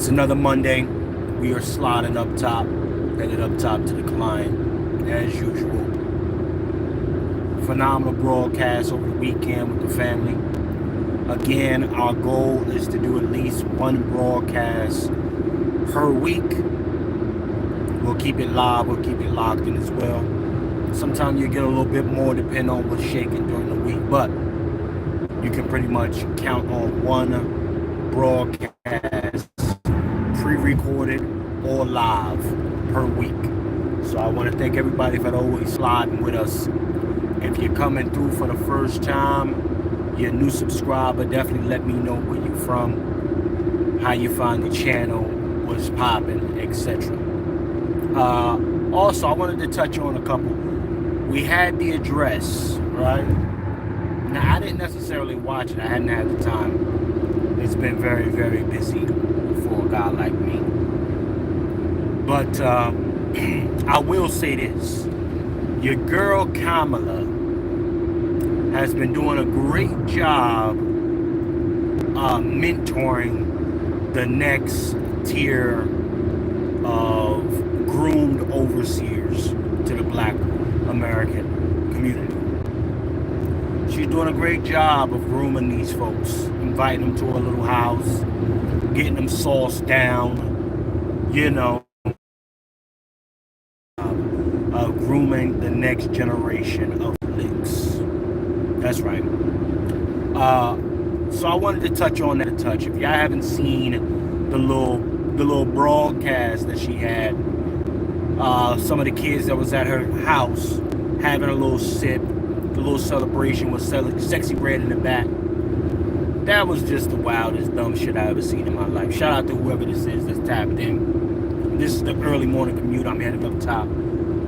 It's another Monday. We are sliding up top, headed up top to the client, as usual. Phenomenal broadcast over the weekend with the family. Again, our goal is to do at least one broadcast per week. We'll keep it live, we'll keep it locked in as well. Sometimes you get a little bit more depending on what's shaking during the week, but you can pretty much count on one broadcast, pre-recorded or live, per week. So I want to thank everybody for always sliding with us. If you're coming through for the first time, you're a new subscriber, definitely let me know where you're from, how you find the channel, what's popping, etc. Also, I wanted to touch on a couple. We had the address, right? Now, I didn't necessarily watch it. I hadn't had the time. It's been very, very busy for a guy like me. But I will say this. Your girl Kamala has been doing a great job mentoring the next tier of groomed overseers to the Black American community. She's doing a great job of grooming these folks, inviting them to a little house, getting them sauced down, grooming the next generation of licks. That's right. So I wanted to touch on that a touch. If y'all haven't seen the little broadcast that she had, some of the kids that was at her house having a little sip, the little celebration with sexy red in the back. That was just the wildest, dumb shit I ever seen in my life. Shout out to whoever this is that's tapped in. This is the early morning commute. I'm headed up top.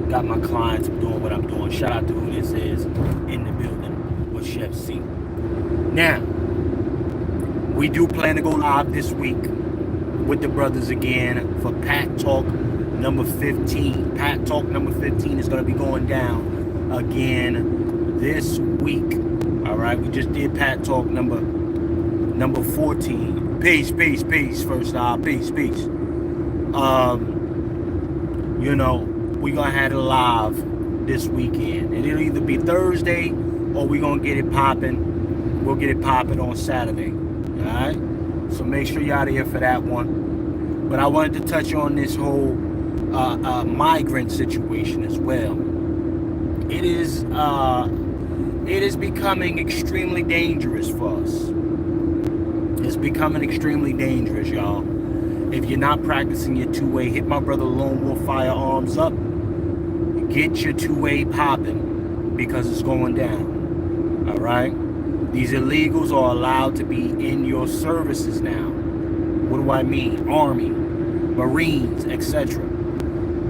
Got my clients doing what I'm doing. Shout out to who this is in the building with Chef C. Now, we do plan to go live this week with the brothers again for Pat Talk number 15. Pat Talk number 15 is going to be going down again this week. All right, we just did Pat Talk number 14. Peace. First, peace. We're going to have it live this weekend. And it'll either be Thursday or we're going to get it popping. We'll get it popping on Saturday. All right? So make sure you're out of here for that one. But I wanted to touch on this whole migrant situation as well. It is becoming extremely dangerous for us. It's becoming extremely dangerous, y'all. If you're not practicing your two-way, hit my brother Lone Wolf Firearms up. Get your two-way popping because it's going down. All right? These illegals are allowed to be in your services now. What do I mean? Army, Marines, etc.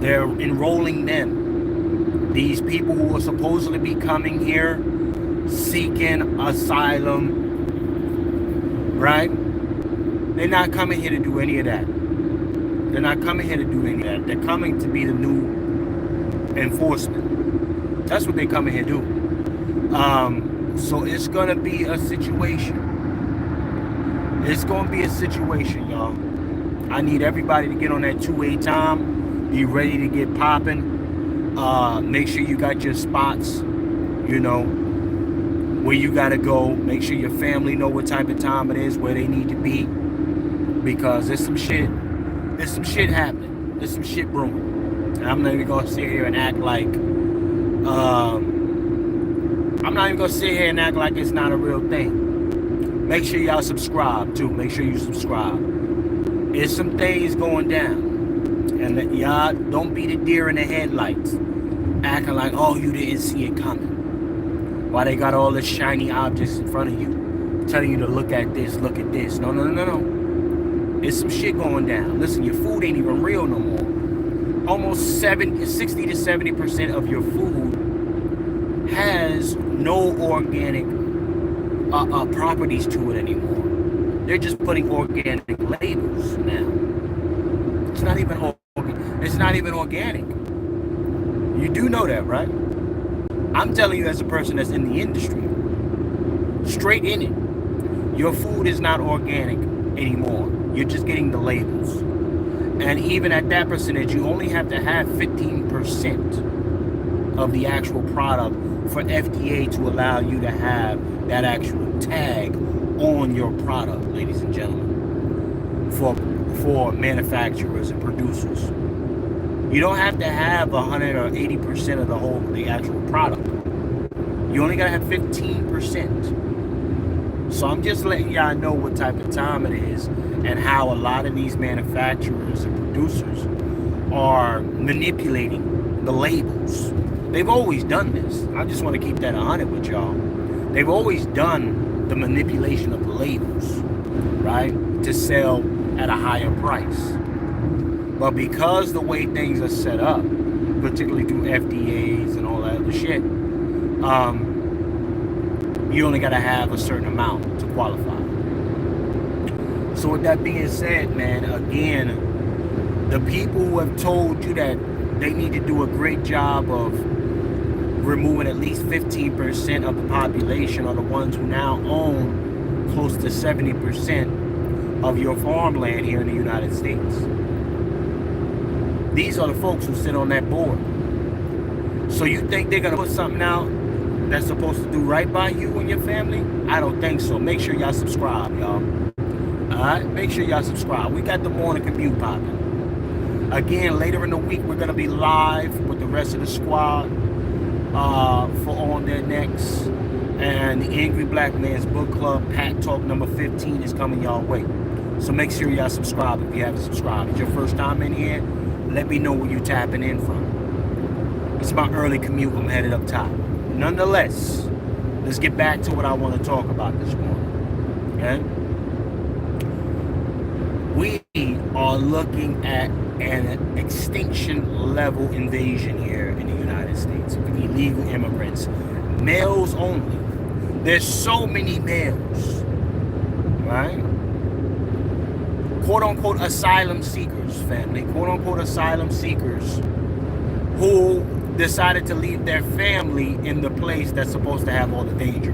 They're enrolling them. These people who are supposedly be coming here seeking asylum, right? They're not coming here to do any of that. They're not coming here to do any of that. They're coming to be the new enforcement. That's what they're coming here to do. So it's going to be a situation. It's going to be a situation, y'all. I need everybody to get on that two-way time. Be ready to get popping. Make sure you got your spots, where you got to go. Make sure your family know what type of time it is, where they need to be. Because there's some shit happening. There's some shit brewing. And I'm not even going to sit here and act like, it's not a real thing. Make sure y'all subscribe too. Make sure you subscribe. There's some things going down. And that y'all don't be the deer in the headlights. Acting like, oh, you didn't see it coming. Why they got all the shiny objects in front of you. Telling you to look at this, look at this. No. There's some shit going down. Listen, your food ain't even real no more. Almost 60 to 70% of your food has no organic properties to it anymore. They're just putting organic labels now. It's not even organic. You do know that, right? I'm telling you as a person that's in the industry, straight in it. Your food is not organic. anymore. You're just getting the labels. And even at that percentage, you only have to have 15% of the actual product for FDA to allow you to have that actual tag on your product, ladies and gentlemen, for manufacturers and producers. You don't have to have 100 or 80% of the actual product. You only gotta have 15%. So I'm just letting y'all know what type of time it is and how a lot of these manufacturers and producers are manipulating the labels. They've always done this. I just want to keep that 100 with y'all. They've always done the manipulation of the labels, right? To sell at a higher price. But because the way things are set up, particularly through FDAs and all that other shit, you only got to have a certain amount to qualify. So with that being said, man, again, the people who have told you that they need to do a great job of removing at least 15% of the population are the ones who now own close to 70% of your farmland here in the United States. These are the folks who sit on that board. So you think they're going to put something out that's supposed to do right by you and your family? I don't think so. Make sure y'all subscribe, y'all. Alright? Make sure y'all subscribe. We got the morning commute popping. Again, later in the week, we're going to be live with the rest of the squad for On Their Necks. And the Angry Black Man's Book Club, Pat Talk number 15 is coming y'all way. So make sure y'all subscribe if you haven't subscribed. It's your first time in here. Let me know where you're tapping in from. It's my early commute. I'm headed up top. Nonetheless, let's get back to what I want to talk about this morning. Okay? We are looking at an extinction level invasion here in the United States of illegal immigrants, males only. There's so many males, right? Quote unquote asylum seekers, family, quote unquote asylum seekers who decided to leave their family in the place that's supposed to have all the danger.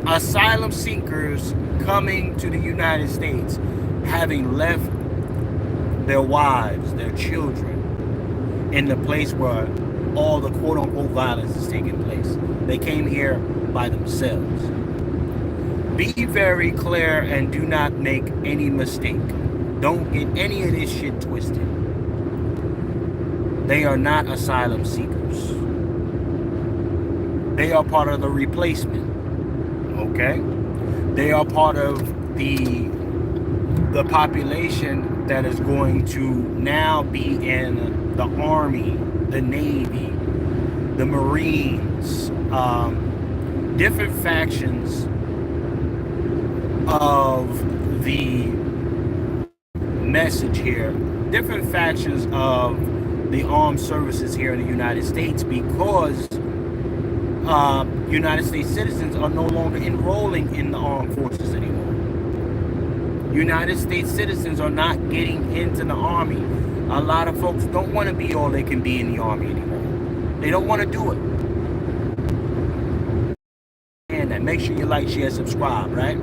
Asylum seekers coming to the United States, having left their wives, their children, in the place where all the quote-unquote violence is taking place. They came here by themselves. Be very clear and do not make any mistake. Don't get any of this shit twisted. They are not asylum seekers. They are part of the replacement. Okay? They are part of the population that is going to now be in the Army, the Navy, the Marines, different factions of the message here, different factions of the armed services here in the United States, because United States citizens are no longer enrolling in the armed forces anymore. United States citizens are not getting into the Army. A lot of folks don't want to be all they can be in the Army anymore. They don't want to do it. And that, make sure you like, share, subscribe, right?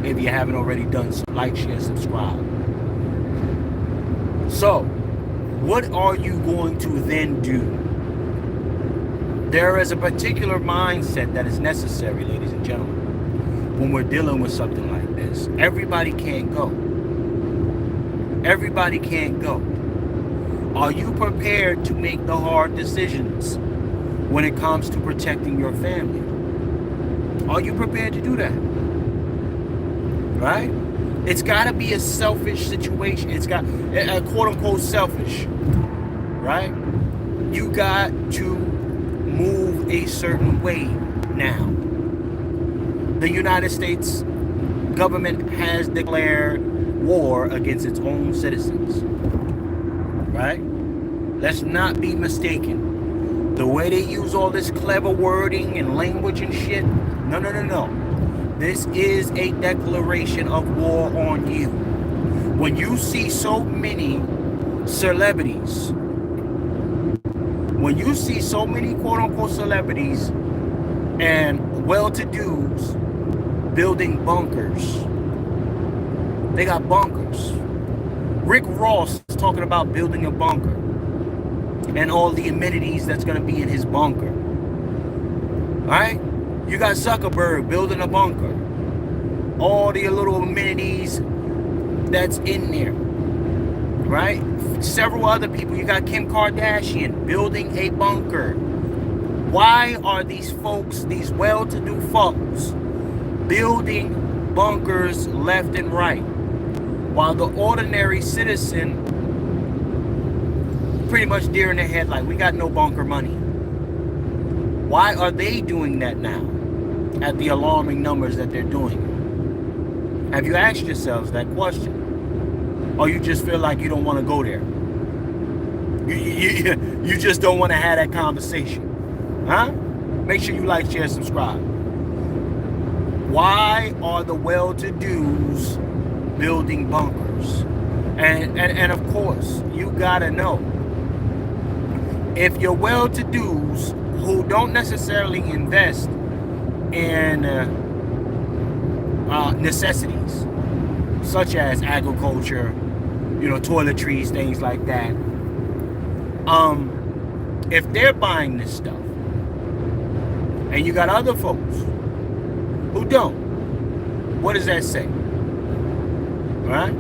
If you haven't already done so, like, share, subscribe. So, what are you going to then do? There is a particular mindset that is necessary, ladies and gentlemen, when we're dealing with something like this. Everybody can't go. Everybody can't go. Are you prepared to make the hard decisions when it comes to protecting your family? Are you prepared to do that? Right? It's got to be a selfish situation. It's got a quote unquote selfish, right? You got to move a certain way now. The United States government has declared war against its own citizens, right? Let's not be mistaken. The way they use all this clever wording and language and shit, no. This is a declaration of war on you. When you see so many celebrities, when you see so many quote-unquote celebrities and well-to-dos building bunkers They got bunkers. Rick Ross is talking about building a bunker and all the amenities that's going to be in his bunker. All right? You got Zuckerberg building a bunker. All the little amenities that's in there. Right? Several other people. You got Kim Kardashian building a bunker. Why are these folks, these well-to-do folks, building bunkers left and right, while the ordinary citizen pretty much deer in the headlight? We got no bunker money. Why are they doing that now at the alarming numbers that they're doing? Have you asked yourselves that question? Or you just feel like you don't want to go there? You just don't want to have that conversation. Huh? Make sure you like, share, subscribe. Why are the well-to-dos building bunkers? And of course, you gotta know, if you're well-to-dos who don't necessarily invest in necessities such as agriculture, toiletries, things like that, if they're buying this stuff, and you got other folks who don't, what does that say? Right?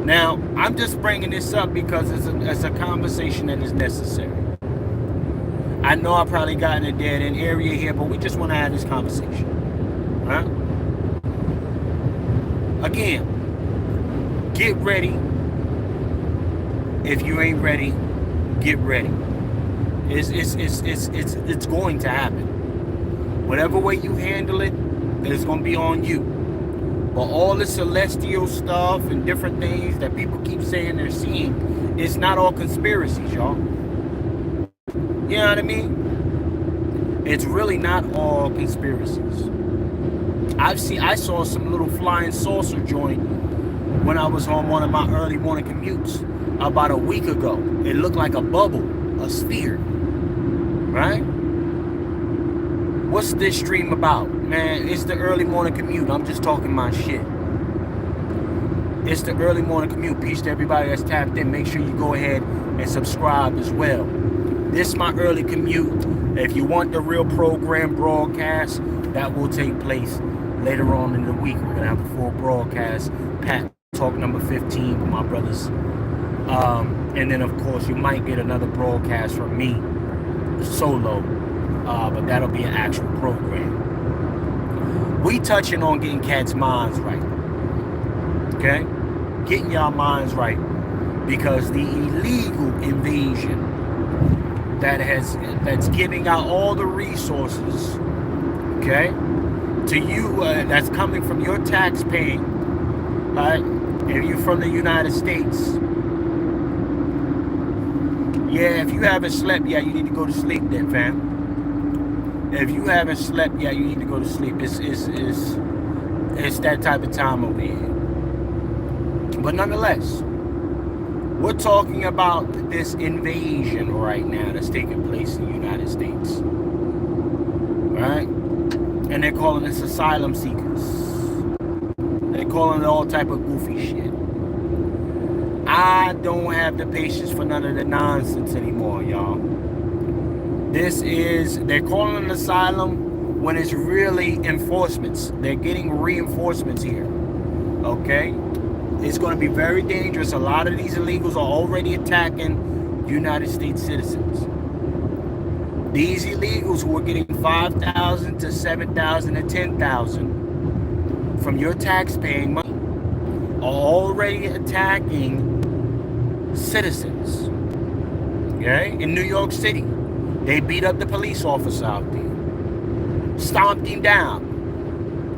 Now, I'm just bringing this up because it's a conversation that is necessary. I know I probably got in a dead-end area here, but we just want to have this conversation. Right? Again, get ready. If you ain't ready, get ready. It's going to happen. Whatever way you handle it, it's going to be on you. But all the celestial stuff and different things that people keep saying they're seeing, it's not all conspiracies, y'all. You know what I mean? It's really not all conspiracies. I saw some little flying saucer joint when I was on one of my early morning commutes about a week ago. It looked like a bubble, a sphere. Right? What's this stream about? Man, it's the early morning commute. I'm just talking my shit. It's the early morning commute. Peace to everybody that's tapped in. Make sure you go ahead and subscribe as well. This is my early commute. If you want the real program broadcast, that will take place later on in the week. We're going to have a full broadcast. Pat Talk number 15 with my brothers. And then, of course, you might get another broadcast from me solo, but that'll be an actual program. We touching on getting cats' minds right, okay? Getting y'all minds right, because the illegal invasion that's giving out all the resources, okay, to you, that's coming from your tax paying, right? If you're from the United States. Yeah, if you haven't slept yet, you need to go to sleep then, fam. If you haven't slept yet, you need to go to sleep. It's that type of time over here. But nonetheless, we're talking about this invasion right now that's taking place in the United States. Right? And they're calling us asylum seekers. They're calling it all type of goofy shit. I don't have the patience for none of the nonsense anymore, y'all. They're calling it asylum when it's really enforcements. They're getting reinforcements here, okay? It's going to be very dangerous. A lot of these illegals are already attacking United States citizens. These illegals who are getting $5,000 to $7,000 to $10,000 from your tax-paying money are already attacking citizens. Okay? In New York City, they beat up the police officer out there, stomped him down.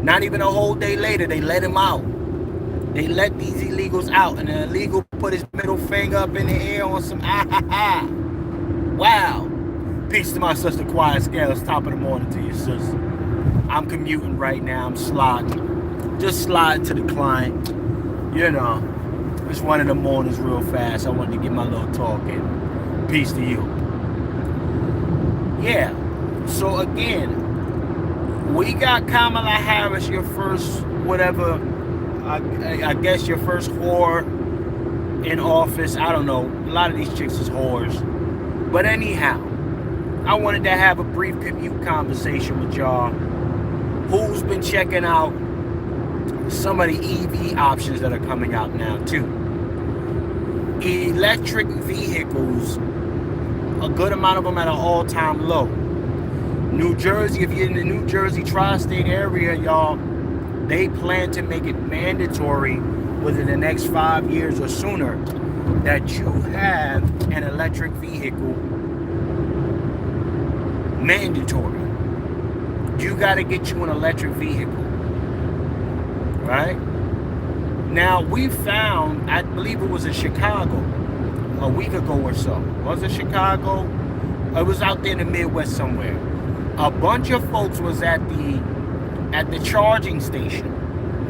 Not even a whole day later, they let him out. They let these illegals out, and the illegal put his middle finger up in the air on some Wow. Peace to my sister, Quiet Scales. Top of the morning to you, sis. I'm commuting right now. I'm sliding. Just slide to the client. It's one of the mornings real fast. I wanted to get my little talk in. Peace to you. Yeah. So again, we got Kamala Harris, your first whatever I guess your first whore in office. I don't know. A lot of these chicks is whores. But anyhow, I wanted to have a brief commute conversation with y'all. Who's been checking out some of the EV options that are coming out now too? Electric vehicles, a good amount of them at an all-time low. New Jersey, if you're in the New Jersey tri-state area, y'all, they plan to make it mandatory within the next 5 years or sooner that you have an electric vehicle. Mandatory. You got to get you an electric vehicle. Right? Now, we found, I believe it was in Chicago a week ago or so. Was it Chicago? It was out there in the Midwest somewhere. A bunch of folks was at the charging station,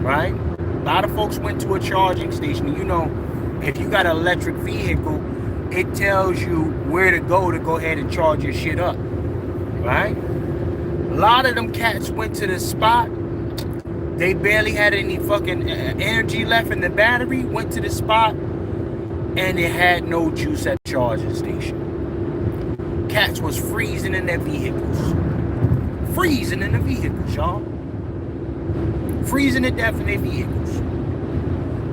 right? A lot of folks went to a charging station. You know, if you got an electric vehicle, it tells you where to go ahead and charge your shit up, right? A lot of them cats went to the spot. They barely had any fucking energy left in the battery, went to the spot, and it had no juice at the charging station. Cats was freezing in their vehicles. Freezing in the vehicles, y'all. Freezing to death in their vehicles.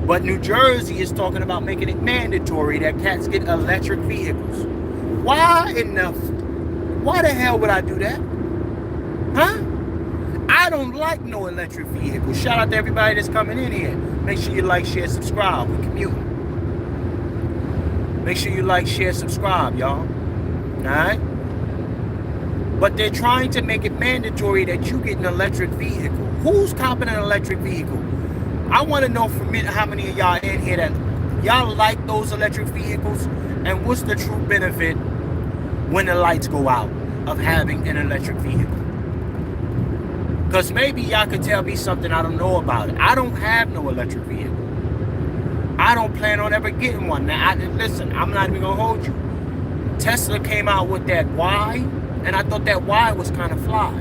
But New Jersey is talking about making it mandatory that cats get electric vehicles. Why the hell would I do that? Huh? I don't like no electric vehicles. Shout out to everybody that's coming in here. Make sure you like, share, subscribe. We commute. Make sure you like, share, subscribe, y'all. Alright? But they're trying to make it mandatory that you get an electric vehicle. Who's copping an electric vehicle? I want to know from how many of y'all in here that y'all like those electric vehicles, and what's the true benefit when the lights go out of having an electric vehicle? Because maybe y'all could tell me something I don't know about it. I don't have no electric vehicle. I don't plan on ever getting one. Now, listen, I'm not even going to hold you. Tesla came out with that Y, and I thought that Y was kind of fly.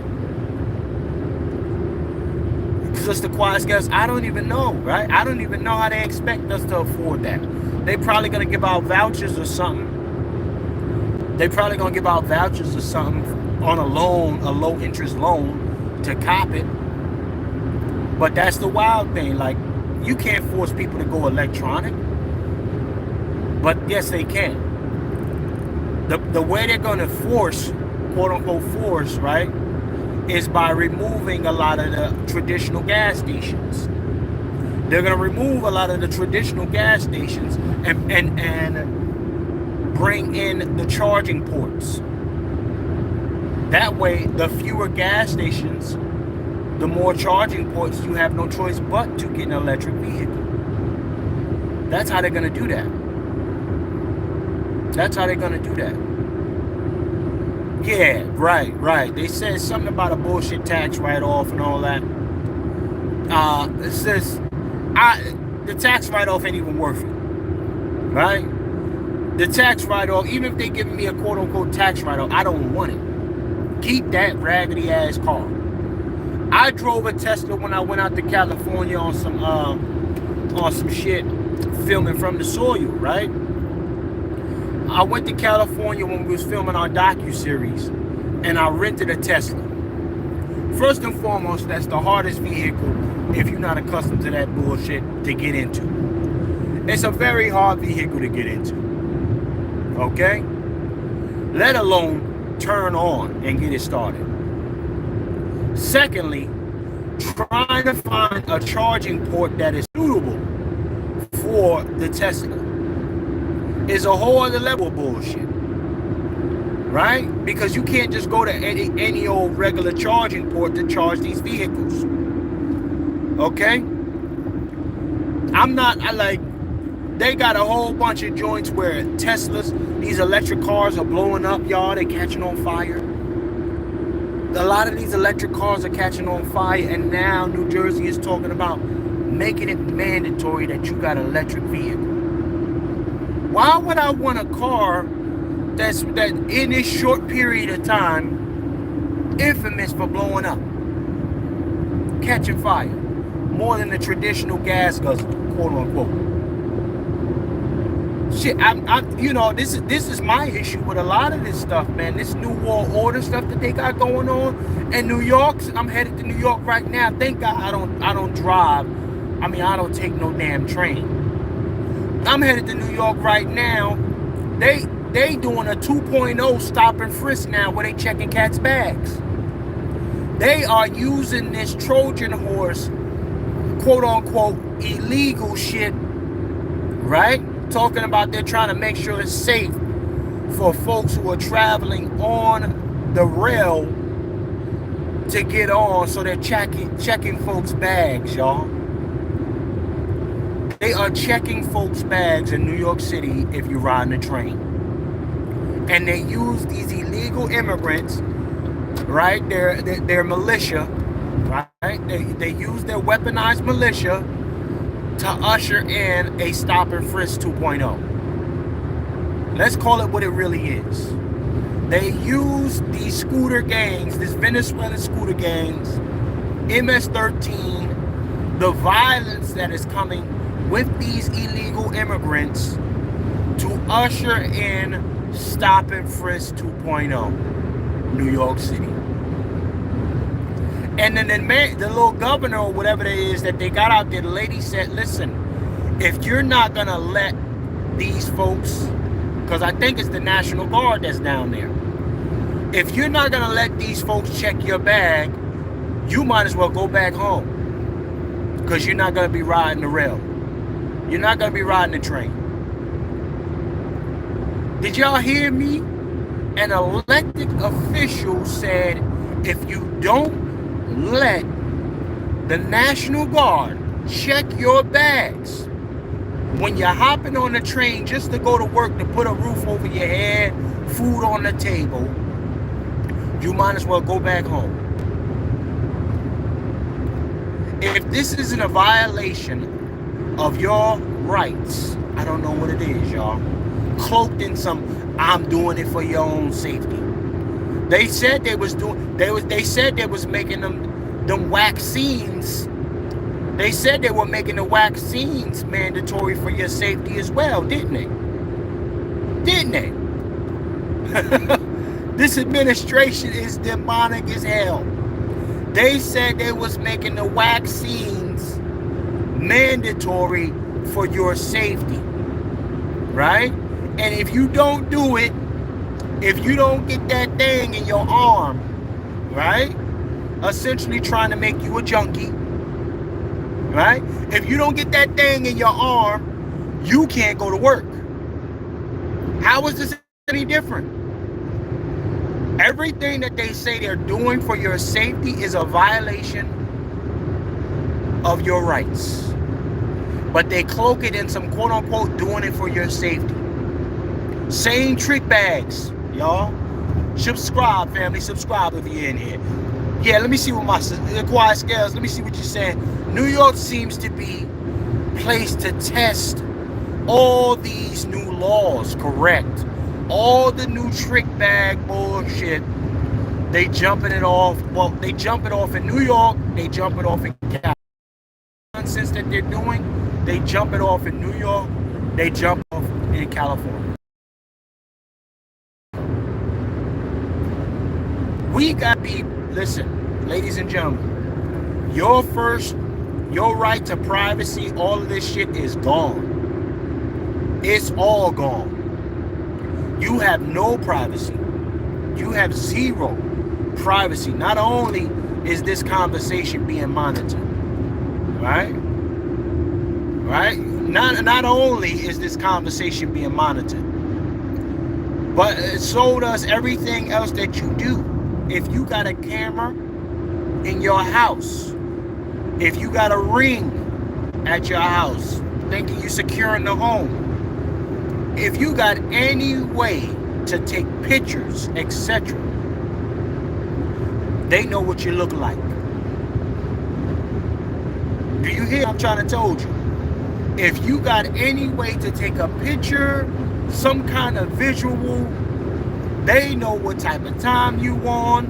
Because it's the quietest guess. I don't even know, right? I don't even know how they expect us to afford that. They probably going to give out vouchers or something. They probably going to give out vouchers or something on a loan, a low interest loan, to cop it. But that's the wild thing. Like, you can't force people to go electronic. But yes, they can. The way they're going to force, quote unquote force, right, is by removing a lot of the traditional gas stations. They're going to remove a lot of the traditional gas stations and bring in the charging ports. That way, the fewer gas stations, the more charging ports, you have no choice but to get an electric vehicle. That's how they're going to do that. That's how they're going to do that. Yeah, right. They said something about a bullshit tax write-off and all that. It says, the tax write-off ain't even worth it. Right? The tax write-off, even if they give me a quote-unquote tax write-off, I don't want it. Keep that raggedy-ass car. I drove a Tesla when I went out to California on some shit, filming from the soil, right? I went to California when we was filming our docu-series, and I rented a Tesla. First and foremost, that's the hardest vehicle, if you're not accustomed to that bullshit, to get into. It's a very hard vehicle to get into. Okay? Let alone turn on and get it started. Secondly, trying to find a charging port that is suitable for the Tesla is a whole other level of bullshit, right? Because you can't just go to any old regular charging port to charge these vehicles. Okay? They got a whole bunch of joints where Teslas, these electric cars are blowing up, y'all. They're catching on fire. A lot of these electric cars are catching on fire, and now New Jersey is talking about making it mandatory that you got an electric vehicle. Why would I want a car that in this short period of time, infamous for blowing up, catching fire, more than the traditional gas guzzler, quote unquote. Shit, this is my issue with a lot of this stuff, man. This new world order stuff that they got going on in New York. I'm headed to New York right now. Thank God I don't drive. I mean, I don't take no damn train. I'm headed to New York right now. They doing a 2.0 stop and frisk now where they checking cats' bags. They are using this Trojan horse, quote unquote, illegal shit, right? Talking about they're trying to make sure it's safe for folks who are traveling on the rail to get on, so they're checking folks' bags, y'all. They are checking folks' bags in New York City if you ride the train. And they use these illegal immigrants, right? They're militia, right? They use their weaponized militia to usher in a stop and frisk 2.0. Let's call it what it really is. They use these scooter gangs, this Venezuelan scooter gangs, MS-13, the violence that is coming with these illegal immigrants to usher in stop and frisk 2.0, New York City. And then the little governor or whatever it is that they got out there, the lady said, listen, if you're not going to let these folks, because I think it's the National Guard that's down there, if you're not going to let these folks check your bag, you might as well go back home, because you're not going to be riding the rail. You're not going to be riding the train. Did y'all hear me? An elected official said, if you don't let the National Guard check your bags when you're hopping on the train just to go to work, to put a roof over your head, food on the table, you might as well go back home. If this isn't a violation of your rights, I don't know what it is, y'all. Cloaked in some, I'm doing it for your own safety. They said they was doing. They said they was making them vaccines. They said they were making the vaccines mandatory for your safety as well, didn't they? Didn't they? This administration is demonic as hell. They said they was making the vaccines mandatory for your safety, right? And if you don't do it, if you don't get that thing in your arm, right? Essentially trying to make you a junkie, right? If you don't get that thing in your arm, you can't go to work. How is this any different? Everything that they say they're doing for your safety is a violation of your rights. But they cloak it in some quote unquote doing it for your safety. Same trick bags, y'all. Subscribe, family. Subscribe if you're in here. Yeah, let me see what my quiet scales. Let me see what you're saying. New York seems to be place to test all these new laws, correct? All the new trick bag bullshit. They jumping it off. Well, they jump it off in New York. They jump it off in California. Nonsense that they're doing. They jump it off in New York. They jump off in California. We got to be, listen, ladies and gentlemen, your right to privacy, all of this shit is gone. It's all gone. You have no privacy. You have zero privacy. Not only is this conversation being monitored, right? Right? Not only is this conversation being monitored, but so does everything else that you do. If you got a camera in your house, if you got a ring at your house, thinking you're securing the home, if you got any way to take pictures, etc., they know what you look like. Do you hear what I'm trying to tell you? If you got any way to take a picture, some kind of visual, they know what type of time you on.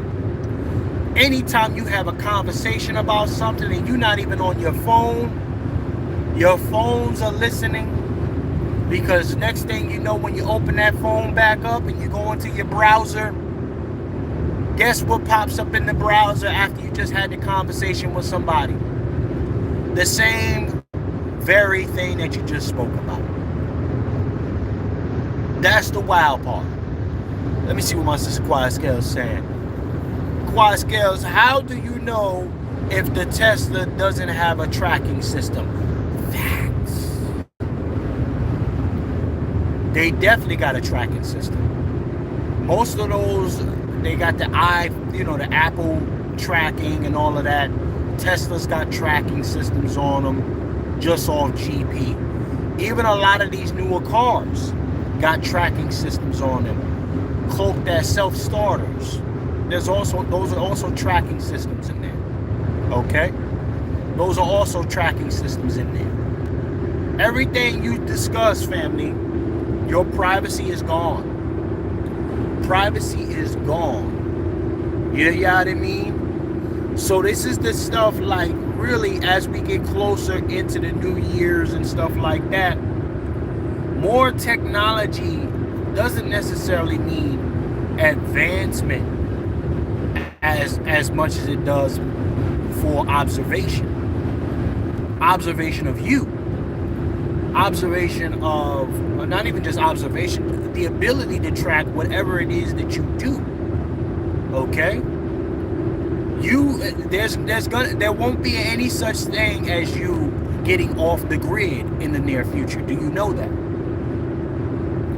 Anytime you have a conversation about something and you're not even on your phones are listening. Because next thing you know, when you open that phone back up and you go into your browser, guess what pops up in the browser after you just had the conversation with somebody? The same very thing that you just spoke about. That's the wild part. Let me see what my sister Quiet Scales is saying. Quiet Scales, how do you know if the Tesla doesn't have a tracking system? Facts. They definitely got a tracking system. Most of those, they got the the Apple tracking and all of that. Tesla's got tracking systems on them, just off GP. Even a lot of these newer cars got tracking systems on them. Cloaked as self-starters. Those are also tracking systems in there. Okay? Those are also tracking systems in there. Everything you discuss, family, your privacy is gone. Privacy is gone. You know what I mean? So this is the stuff, like, really, as we get closer into the New Year's and stuff like that, more technology doesn't necessarily mean advancement as much as it does for observation of you, observation of, not even just observation, the ability to track whatever it is that you do. Okay, there won't be any such thing as you getting off the grid in the near future. Do you know that?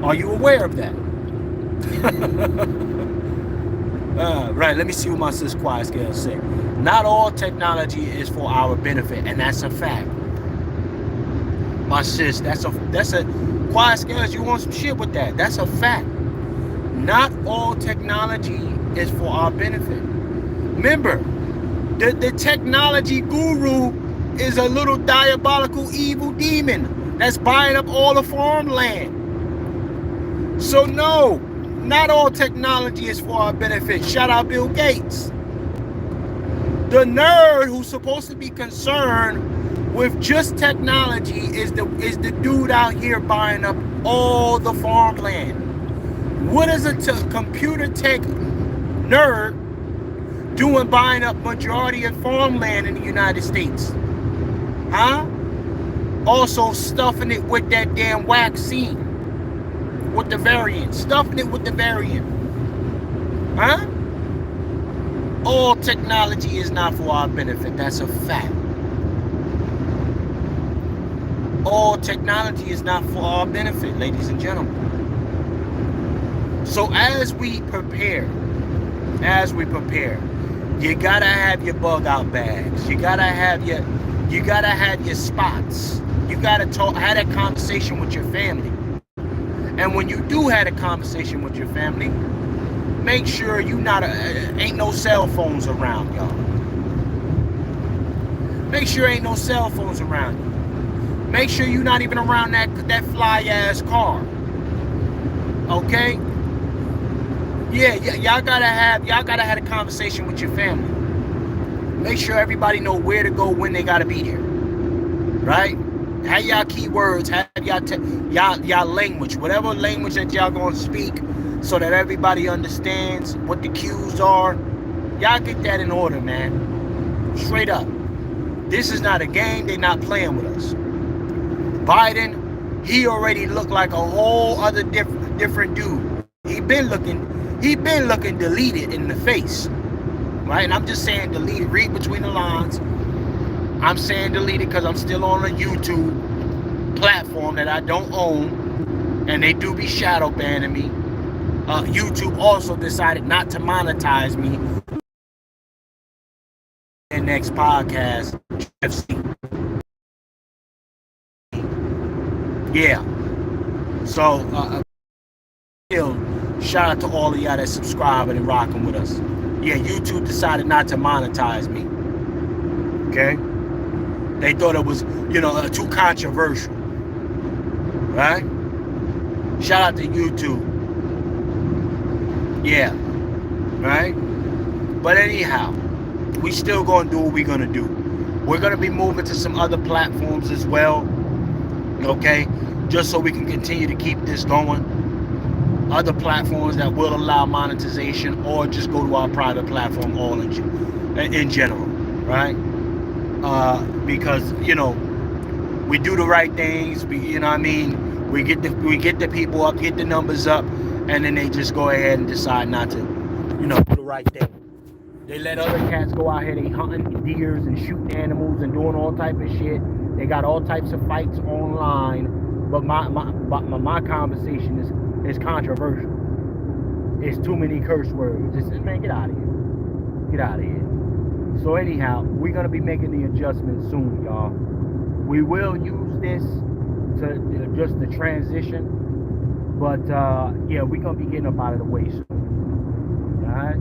Are you aware of that? Right, let me see what my sis Quiet Scales say. Not all technology is for our benefit, and that's a fact. My sis, that's a Quiet Scales, you want some shit with that. That's a fact. Not all technology is for our benefit. Remember, the technology guru is a little diabolical evil demon that's buying up all the farmland. So no, not all technology is for our benefit. Shout out Bill Gates. The nerd who's supposed to be concerned with just technology is the dude out here buying up all the farmland. What is a computer tech nerd doing buying up majority of farmland in the United States? Huh? Also stuffing it with that damn vaccine. With the variant. Stuffing it with the variant. Huh? All technology is not for our benefit. That's a fact. All technology is not for our benefit, ladies and gentlemen. So as we prepare, you gotta have your bug out bags. You gotta have your spots. You gotta have that conversation with your family. And when you do have a conversation with your family, make sure you ain't no cell phones around, y'all. Make sure ain't no cell phones around you. Make sure you're not even around that fly ass car. Okay? Yeah, y'all gotta have a conversation with your family. Make sure everybody know where to go when they gotta be there. Right? Have y'all keywords, have y'all language, whatever language that y'all gonna speak, so that everybody understands what the cues are. Y'all get that in order, man. Straight up. This is not a game. They're not playing with us. Biden, he already looked like a whole other different dude. He been looking deleted in the face. Right? And I'm just saying deleted. Read between the lines. I'm saying deleted because I'm still on a YouTube platform that I don't own, and they do be shadow banning me. YouTube also decided not to monetize me. The next podcast, yeah. So, shout out to all of y'all that subscribing and rocking with us. Yeah, YouTube decided not to monetize me. Okay. They thought it was, too controversial. Right? Shout out to YouTube. Yeah. Right? But anyhow, we still gonna do what we're gonna do. We're gonna be moving to some other platforms as well, okay? Just so we can continue to keep this going. Other platforms that will allow monetization, or just go to our private platform all in general, right? Because we do the right things. You know what I mean? We get the people up, get the numbers up, and then they just go ahead and decide not to, do the right thing. They let other cats go out here, they hunting deers and shooting animals and doing all type of shit. They got all types of fights online. But my conversation is controversial. It's too many curse words. It's, man, get out of here. Get out of here. So anyhow, we're gonna be making the adjustments soon, y'all. We will use this to just the transition, but yeah, we're gonna be getting up out of the way soon. All right.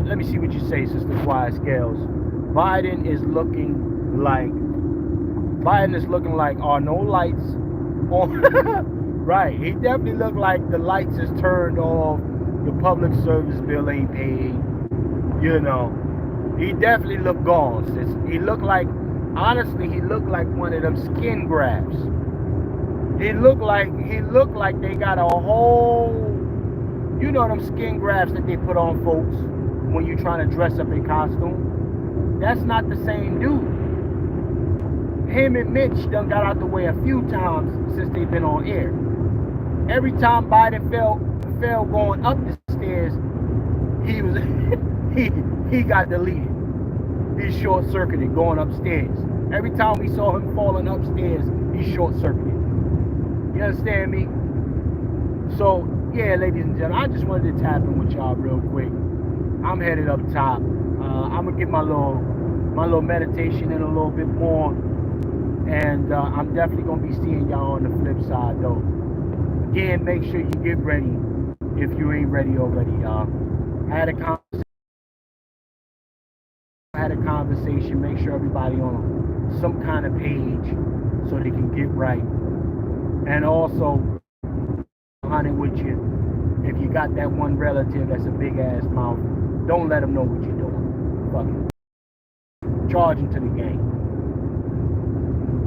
Let me see what you say, Sister Quiet Scales. Biden is looking like are no lights on. Right, he definitely looked like the lights is turned off, the public service bill ain't paid. He definitely looked gone. He looked like, honestly, he looked like one of them skin grafts. He looked like they got a whole, them skin grafts that they put on folks when you're trying to dress up in costume. That's not the same dude. Him and Mitch done got out the way a few times since they've been on air. Every time Biden fell going up the stairs, he was he got deleted. He short-circuited going upstairs. Every time we saw him falling upstairs, he short-circuited. You understand me? So yeah, ladies and gentlemen, I just wanted to tap in with y'all real quick. I'm headed up top. I'm gonna get my little meditation in a little bit more. And I'm definitely going to be seeing y'all on the flip side, though. Again, make sure you get ready if you ain't ready already, y'all. Had a conversation. Make sure everybody on some kind of page so they can get right. And also, honey, with you, if you got that one relative that's a big-ass mouth, don't let them know what you're doing. Fuck it. Charge into the game.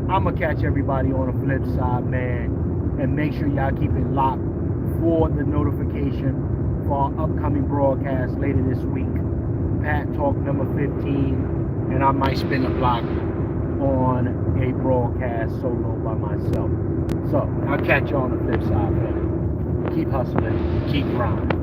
I'm going to catch everybody on the flip side, man. And make sure y'all keep it locked for the notification for our upcoming broadcast later this week. Pat Talk number 15. And I might spin the block on a broadcast solo by myself. So, I'll catch you on the flip side, man. Keep hustling. Keep grinding.